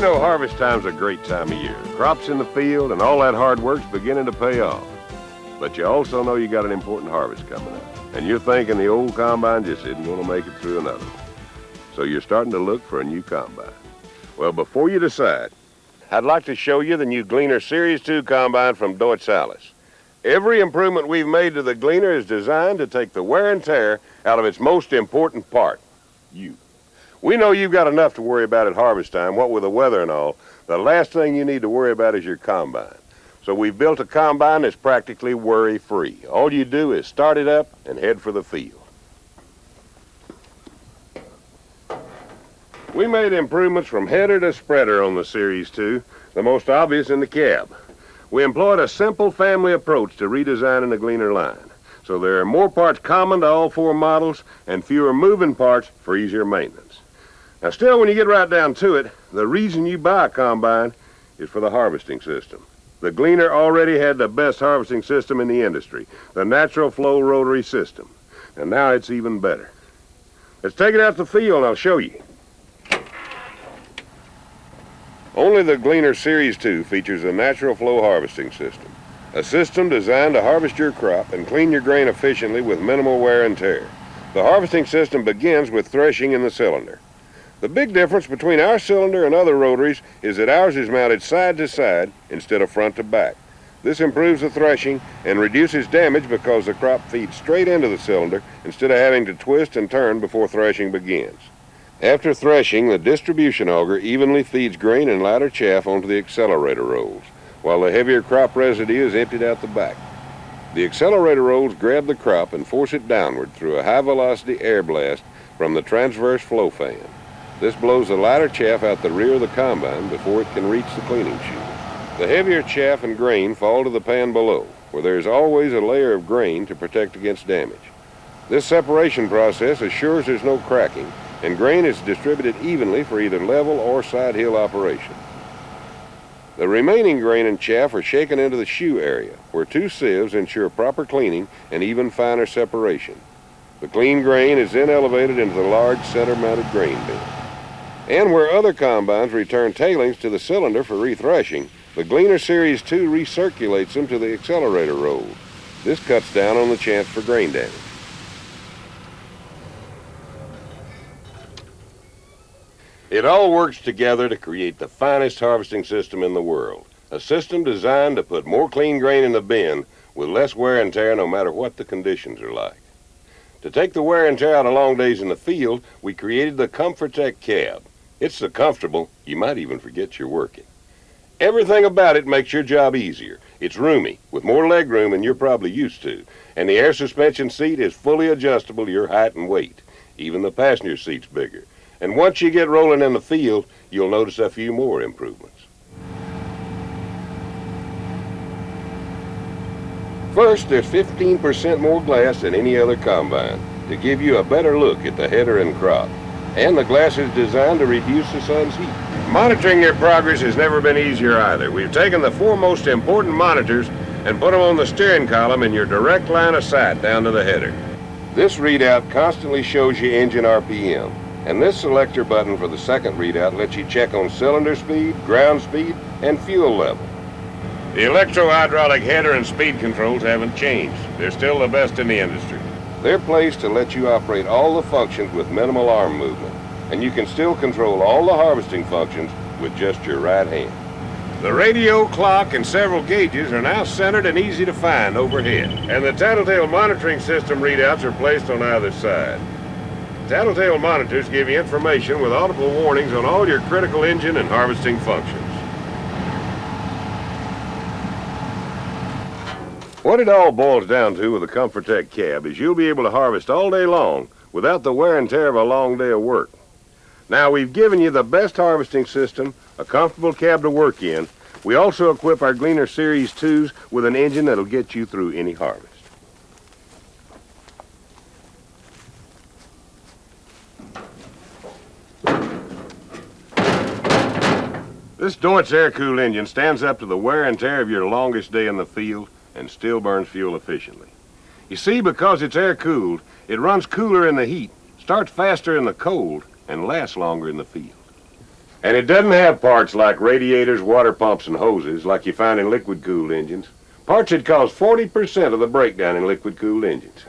know, harvest time's a great time of year. Crops in the field and all that hard work's beginning to pay off. But you also know you got an important harvest coming up. And you're thinking the old combine just isn't going to make it through another one. So you're starting to look for a new combine. Well, before you decide, I'd like to show you the new Gleaner Series 2 combine from DEUTZ ALLIS. Every improvement we've made to the Gleaner is designed to take the wear and tear out of its most important part, you. We know you've got enough to worry about at harvest time, what with the weather and all. The last thing you need to worry about is your combine. So we've built a combine that's practically worry-free. All you do is start it up and head for the field. We made improvements from header to spreader on the Series 2, the most obvious in the cab. We employed a simple family approach to redesigning the Gleaner line. So there are more parts common to all four models and fewer moving parts for easier maintenance. Now still, when you get right down to it, the reason you buy a combine is for the harvesting system. The Gleaner already had the best harvesting system in the industry, the natural flow rotary system. And now it's even better. Let's take it out to the field and I'll show you. Only the Gleaner Series 2 features a natural flow harvesting system, a system designed to harvest your crop and clean your grain efficiently with minimal wear and tear. The harvesting system begins with threshing in the cylinder. The big difference between our cylinder and other rotaries is that ours is mounted side to side instead of front to back. This improves the threshing and reduces damage because the crop feeds straight into the cylinder instead of having to twist and turn before threshing begins. After threshing, the distribution auger evenly feeds grain and lighter chaff onto the accelerator rolls, while the heavier crop residue is emptied out the back. The accelerator rolls grab the crop and force it downward through a high-velocity air blast from the transverse flow fan. This blows the lighter chaff out the rear of the combine before it can reach the cleaning chute. The heavier chaff and grain fall to the pan below, where there is always a layer of grain to protect against damage. This separation process assures there's no cracking, and grain is distributed evenly for either level or side hill operation. The remaining grain and chaff are shaken into the shoe area, where two sieves ensure proper cleaning and even finer separation. The clean grain is then elevated into the large center-mounted grain bin. And where other combines return tailings to the cylinder for rethreshing, the Gleaner Series 2 recirculates them to the accelerator rolls. This cuts down on the chance for grain damage. It all works together to create the finest harvesting system in the world. A system designed to put more clean grain in the bin with less wear and tear no matter what the conditions are like. To take the wear and tear out of long days in the field, we created the ComfortTech cab. It's so comfortable, you might even forget you're working. Everything about it makes your job easier. It's roomy, with more leg room than you're probably used to, and the air suspension seat is fully adjustable to your height and weight. Even the passenger seat's bigger. And once you get rolling in the field, you'll notice a few more improvements. First, there's 15% more glass than any other combine to give you a better look at the header and crop. And the glass is designed to reduce the sun's heat. Monitoring your progress has never been easier either. We've taken the four most important monitors and put them on the steering column in your direct line of sight down to the header. This readout constantly shows you engine RPM, and this selector button for the second readout lets you check on cylinder speed, ground speed, and fuel level. The electro-hydraulic header and speed controls haven't changed. They're still the best in the industry. They're placed to let you operate all the functions with minimal arm movement, and you can still control all the harvesting functions with just your right hand. The radio, clock, and several gauges are now centered and easy to find overhead, and the tattletale monitoring system readouts are placed on either side. Tattletale monitors give you information with audible warnings on all your critical engine and harvesting functions. What it all boils down to with the ComfortTech cab is you'll be able to harvest all day long without the wear and tear of a long day of work. Now, we've given you the best harvesting system, a comfortable cab to work in. We also equip our Gleaner Series 2s with an engine that'll get you through any harvest. This DEUTZ air-cooled engine stands up to the wear and tear of your longest day in the field and still burns fuel efficiently. You see, because it's air-cooled, it runs cooler in the heat, starts faster in the cold, and lasts longer in the field. And it doesn't have parts like radiators, water pumps, and hoses like you find in liquid-cooled engines. Parts that cause 40% of the breakdown in liquid-cooled engines.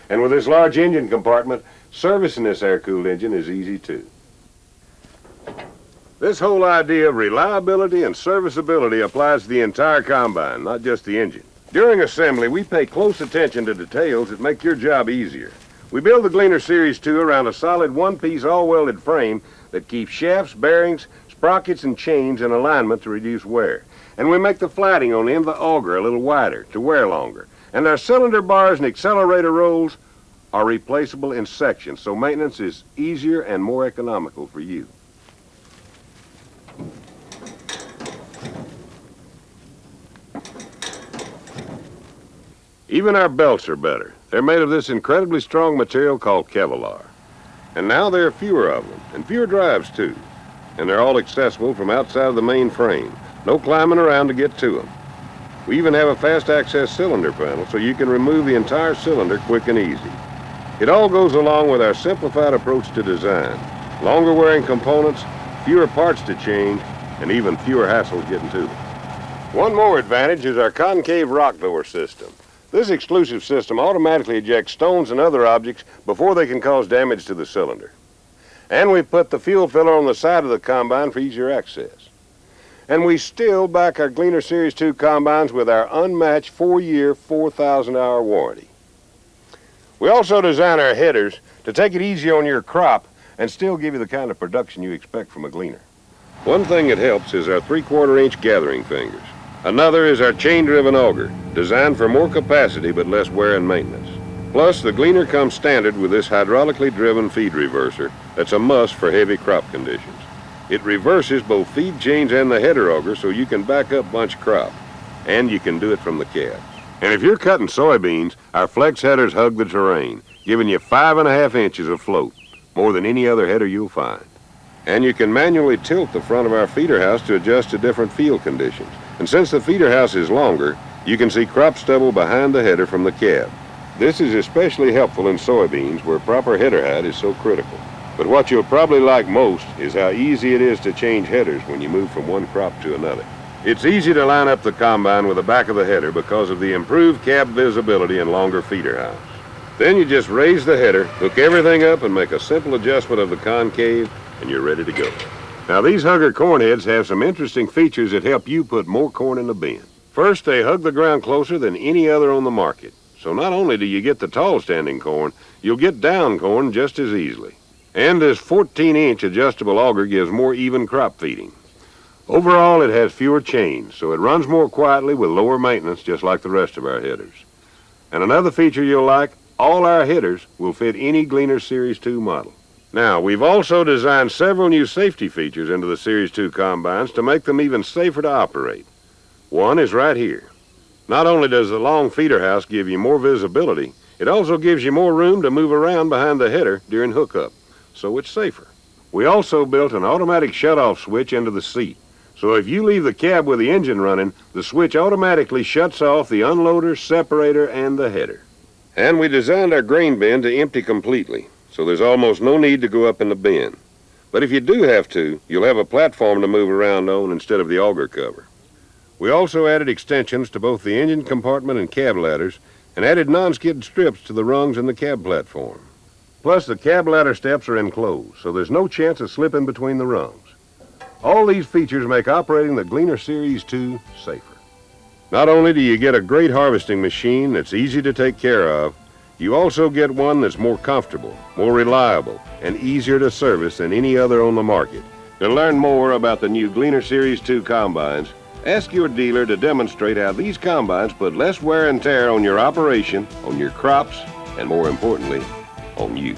And with this large engine compartment, servicing this air-cooled engine is easy too. This whole idea of reliability and serviceability applies to the entire combine, not just the engine. During assembly, we pay close attention to details that make your job easier. We build the Gleaner Series 2 around a solid one-piece all-welded frame that keeps shafts, bearings, sprockets, and chains in alignment to reduce wear. And we make the flatting on the end of the auger a little wider to wear longer. And our cylinder bars and accelerator rolls are replaceable in sections, so maintenance is easier and more economical for you. Even our belts are better. They're made of this incredibly strong material called Kevlar. And now there are fewer of them, and fewer drives too. And they're all accessible from outside of the main frame. No climbing around to get to them. We even have a fast access cylinder panel so you can remove the entire cylinder quick and easy. It all goes along with our simplified approach to design. Longer wearing components, fewer parts to change, and even fewer hassles getting to them. One more advantage is our concave rock door system. This exclusive system automatically ejects stones and other objects before they can cause damage to the cylinder. And we put the fuel filler on the side of the combine for easier access. And we still back our Gleaner Series 2 combines with our unmatched 4-year, 4,000-hour warranty. We also design our headers to take it easy on your crop and still give you the kind of production you expect from a gleaner. One thing that helps is our 3/4-inch gathering fingers. Another is our chain-driven auger, designed for more capacity but less wear and maintenance. Plus, the Gleaner comes standard with this hydraulically driven feed reverser that's a must for heavy crop conditions. It reverses both feed chains and the header auger so you can back up bunch crop, and you can do it from the cab. And if you're cutting soybeans, our flex headers hug the terrain, giving you 5.5 inches of float, more than any other header you'll find. And you can manually tilt the front of our feeder house to adjust to different field conditions. And since the feeder house is longer, you can see crop stubble behind the header from the cab. This is especially helpful in soybeans where proper header height is so critical. But what you'll probably like most is how easy it is to change headers when you move from one crop to another. It's easy to line up the combine with the back of the header because of the improved cab visibility and longer feeder house. Then you just raise the header, hook everything up, and make a simple adjustment of the concave, and you're ready to go. Now, these hugger corn heads have some interesting features that help you put more corn in the bin. First, they hug the ground closer than any other on the market. So not only do you get the tall standing corn, you'll get down corn just as easily. And this 14-inch adjustable auger gives more even crop feeding. Overall, it has fewer chains, so it runs more quietly with lower maintenance, just like the rest of our headers. And another feature you'll like, all our headers will fit any Gleaner Series 2 model. Now, we've also designed several new safety features into the Series 2 combines to make them even safer to operate. One is right here. Not only does the long feeder house give you more visibility, it also gives you more room to move around behind the header during hookup, so it's safer. We also built an automatic shut-off switch into the seat, so if you leave the cab with the engine running, the switch automatically shuts off the unloader, separator, and the header. And we designed our grain bin to empty completely, so there's almost no need to go up in the bin. But if you do have to, you'll have a platform to move around on instead of the auger cover. We also added extensions to both the engine compartment and cab ladders and added non-skid strips to the rungs in the cab platform. Plus, the cab ladder steps are enclosed, so there's no chance of slipping between the rungs. All these features make operating the Gleaner Series 2 safer. Not only do you get a great harvesting machine that's easy to take care of, you also get one that's more comfortable, more reliable, and easier to service than any other on the market. To learn more about the new Gleaner Series 2 combines, ask your dealer to demonstrate how these combines put less wear and tear on your operation, on your crops, and more importantly, on you.